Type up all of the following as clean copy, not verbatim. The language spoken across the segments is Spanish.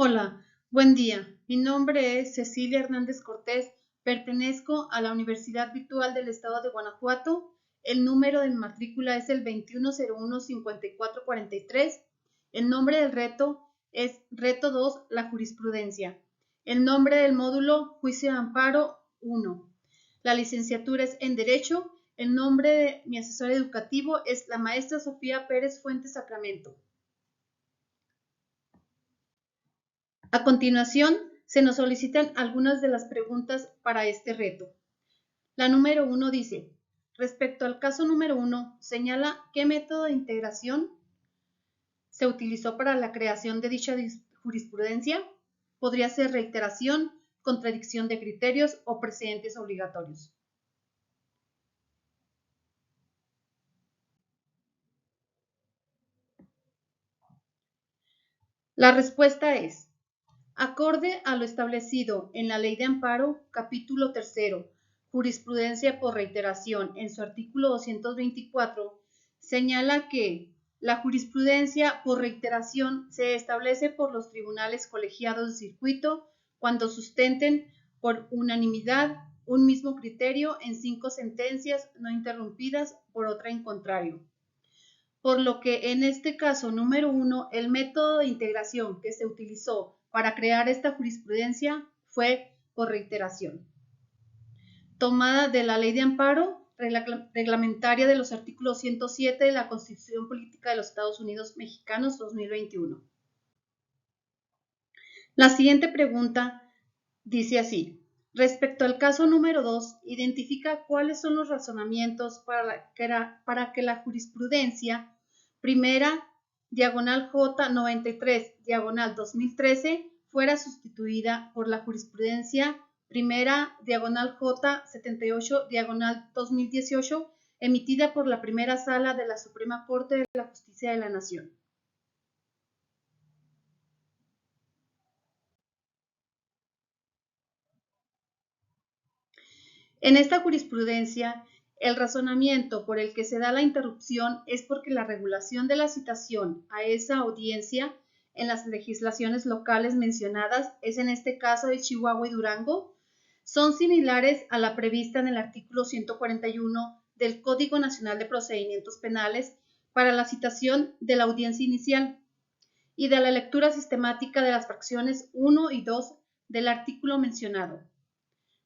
Hola, buen día. Mi nombre es Cecilia Hernández Cortés. Pertenezco a la Universidad Virtual del Estado de Guanajuato. El número de matrícula es el 2101-5443. El nombre del reto es Reto 2, la jurisprudencia. El nombre del módulo, Juicio de Amparo 1. La licenciatura es en Derecho. El nombre de mi asesor educativo es la maestra Sofía Pérez Fuentes Sacramento. A continuación, se nos solicitan algunas de las preguntas para este reto. La número 1 dice, respecto al caso número 1, señala qué método de integración se utilizó para la creación de dicha jurisprudencia. Podría ser reiteración, contradicción de criterios o precedentes obligatorios. La respuesta es, acorde a lo establecido en la Ley de Amparo, capítulo 3, Jurisprudencia por reiteración, en su artículo 224, señala que la jurisprudencia por reiteración se establece por los tribunales colegiados de circuito cuando sustenten por unanimidad un mismo criterio en 5 sentencias no interrumpidas por otra en contrario. Por lo que en este caso número 1, el método de integración que se utilizó para crear esta jurisprudencia fue por reiteración. Tomada de la Ley de Amparo reglamentaria de los artículos 107 de la Constitución Política de los Estados Unidos Mexicanos 2021. La siguiente pregunta dice así, respecto al caso número 2, identifica cuáles son los razonamientos para que la jurisprudencia primera, diagonal J 93, diagonal 2013, fuera sustituida por la jurisprudencia primera, diagonal J 78, diagonal 2018, emitida por la primera sala de la Suprema Corte de la Justicia de la Nación. En esta jurisprudencia, el razonamiento por el que se da la interrupción es porque la regulación de la citación a esa audiencia en las legislaciones locales mencionadas, es en este caso de Chihuahua y Durango, son similares a la prevista en el artículo 141 del Código Nacional de Procedimientos Penales para la citación de la audiencia inicial y de la lectura sistemática de las fracciones 1 y 2 del artículo mencionado.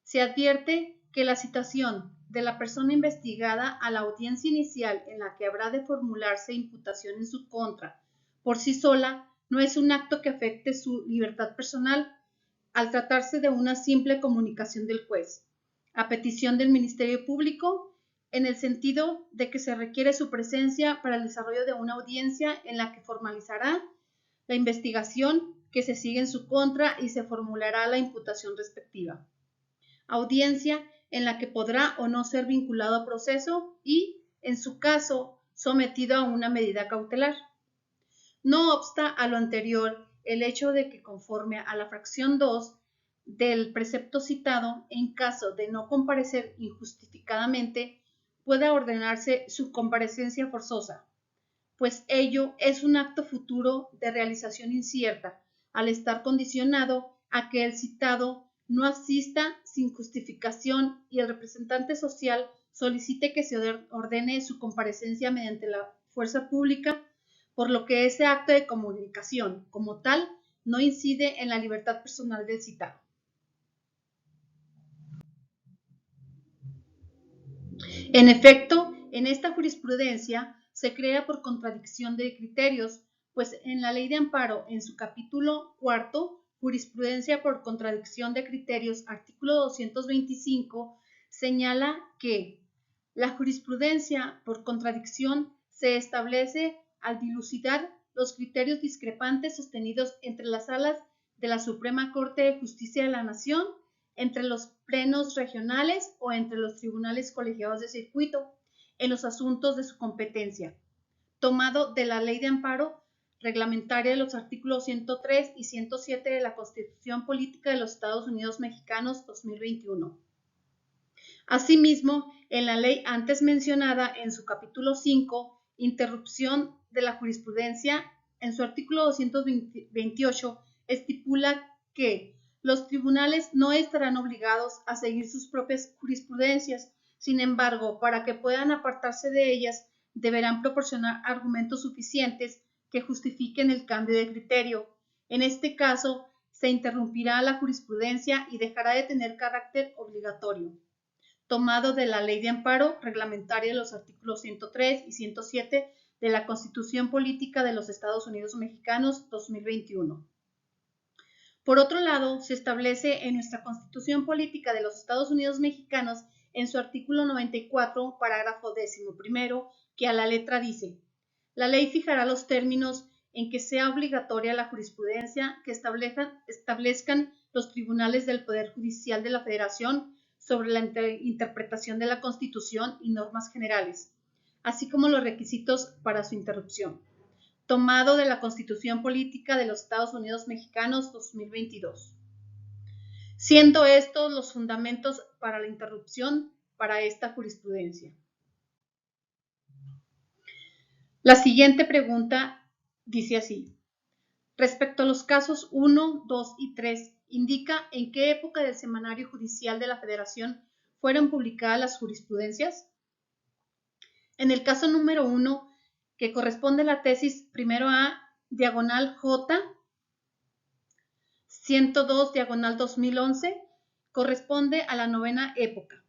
Se advierte que la citación de la persona investigada a la audiencia inicial en la que habrá de formularse imputación en su contra por sí sola no es un acto que afecte su libertad personal al tratarse de una simple comunicación del juez, a petición del Ministerio Público, en el sentido de que se requiere su presencia para el desarrollo de una audiencia en la que formalizará la investigación que se sigue en su contra y se formulará la imputación respectiva. Audiencia en la que podrá o no ser vinculado a proceso y, en su caso, sometido a una medida cautelar. No obsta a lo anterior el hecho de que, conforme a la fracción 2 del precepto citado, en caso de no comparecer injustificadamente, pueda ordenarse su comparecencia forzosa, pues ello es un acto futuro de realización incierta, al estar condicionado a que el citado no asista sin justificación y el representante social solicite que se ordene su comparecencia mediante la fuerza pública, por lo que ese acto de comunicación, como tal, no incide en la libertad personal del citado. En efecto, en esta jurisprudencia se crea por contradicción de criterios, pues en la Ley de Amparo, en su capítulo 4, Jurisprudencia por contradicción de criterios, artículo 225, señala que la jurisprudencia por contradicción se establece al dilucidar los criterios discrepantes sostenidos entre las salas de la Suprema Corte de Justicia de la Nación, entre los plenos regionales o entre los tribunales colegiados de circuito en los asuntos de su competencia, tomado de la Ley de Amparo reglamentaria de los artículos 103 y 107 de la Constitución Política de los Estados Unidos Mexicanos 2021. Asimismo, en la ley antes mencionada, en su capítulo 5, Interrupción de la jurisprudencia, en su artículo 228, estipula que los tribunales no estarán obligados a seguir sus propias jurisprudencias. Sin embargo, para que puedan apartarse de ellas, deberán proporcionar argumentos suficientes que justifiquen el cambio de criterio. En este caso, se interrumpirá la jurisprudencia y dejará de tener carácter obligatorio. Tomado de la Ley de Amparo Reglamentaria de los artículos 103 y 107 de la Constitución Política de los Estados Unidos Mexicanos 2021. Por otro lado, se establece en nuestra Constitución Política de los Estados Unidos Mexicanos, en su artículo 94, parágrafo 11º, que a la letra dice: la ley fijará los términos en que sea obligatoria la jurisprudencia que establezcan los tribunales del Poder Judicial de la Federación sobre la interpretación de la Constitución y normas generales, así como los requisitos para su interrupción. Tomado de la Constitución Política de los Estados Unidos Mexicanos 2022. Siendo estos los fundamentos para la interrupción para esta jurisprudencia. La siguiente pregunta dice así: respecto a los casos 1, 2 y 3, indica en qué época del Semanario Judicial de la Federación fueron publicadas las jurisprudencias. En el caso número 1, que corresponde a la tesis primero A, diagonal J, 102, diagonal 2011, corresponde a la novena época.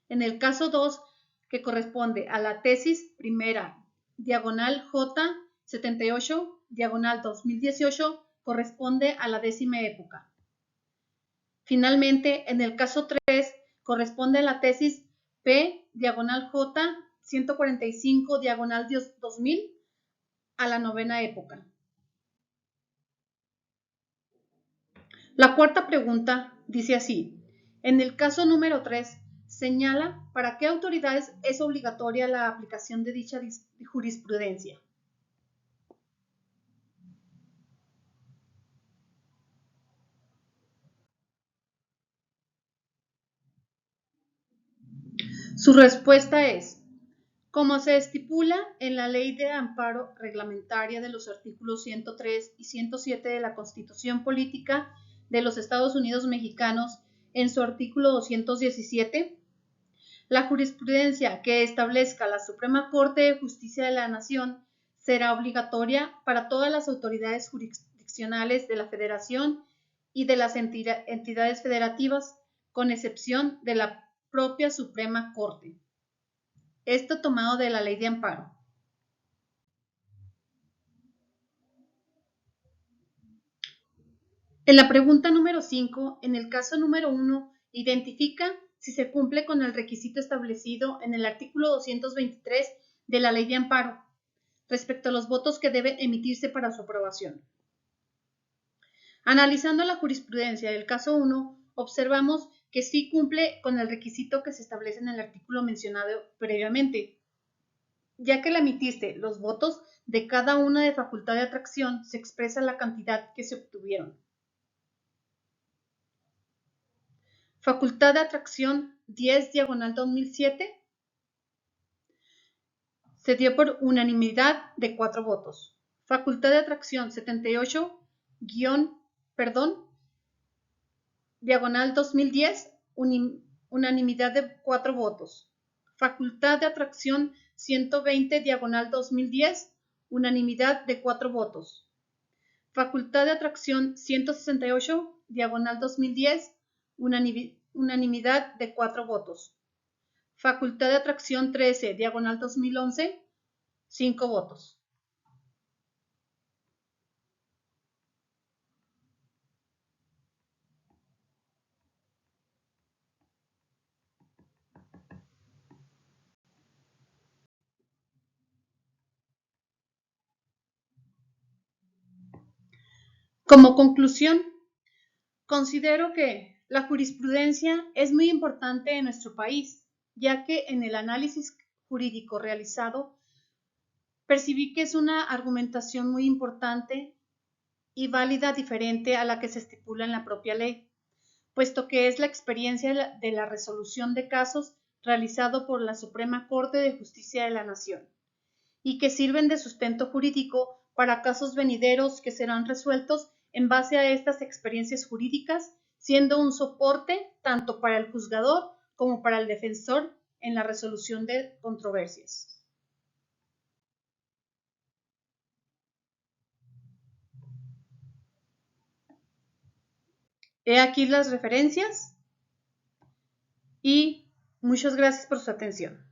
En el caso 2, que corresponde a la tesis primera, diagonal J, 78, diagonal 2018, corresponde a la décima época. Finalmente, en el caso 3, corresponde a la tesis P, diagonal J, 145, diagonal 2000, a la novena época. La cuarta pregunta dice así: en el caso número 3, señala para qué autoridades es obligatoria la aplicación de dicha jurisprudencia. Su respuesta es: como se estipula en la Ley de Amparo Reglamentaria de los artículos 103 y 107 de la Constitución Política de los Estados Unidos Mexicanos, en su artículo 217, la jurisprudencia que establezca la Suprema Corte de Justicia de la Nación será obligatoria para todas las autoridades jurisdiccionales de la Federación y de las entidades federativas, con excepción de la propia Suprema Corte. Esto tomado de la Ley de Amparo. En la pregunta número 5, en el caso número 1, identifica si se cumple con el requisito establecido en el artículo 223 de la Ley de Amparo, respecto a los votos que deben emitirse para su aprobación. Analizando la jurisprudencia del caso 1, observamos que sí cumple con el requisito que se establece en el artículo mencionado previamente, ya que al emitirse los votos de cada una de facultad de atracción, se expresa la cantidad que se obtuvieron. Facultad de atracción 10, diagonal 2007, se dio por unanimidad de 4 votos. Facultad de atracción 78, diagonal 2010, unanimidad de 4 votos. Facultad de atracción 120, diagonal 2010, unanimidad de 4 votos. Facultad de atracción 168, diagonal 2010, unanimidad de 4 votos. Facultad de atracción 13, diagonal 2011, 5 votos. Como conclusión, considero que la jurisprudencia es muy importante en nuestro país, ya que en el análisis jurídico realizado percibí que es una argumentación muy importante y válida diferente a la que se estipula en la propia ley, puesto que es la experiencia de la resolución de casos realizado por la Suprema Corte de Justicia de la Nación y que sirven de sustento jurídico para casos venideros que serán resueltos en base a estas experiencias jurídicas, siendo un soporte tanto para el juzgador como para el defensor en la resolución de controversias. He aquí las referencias y muchas gracias por su atención.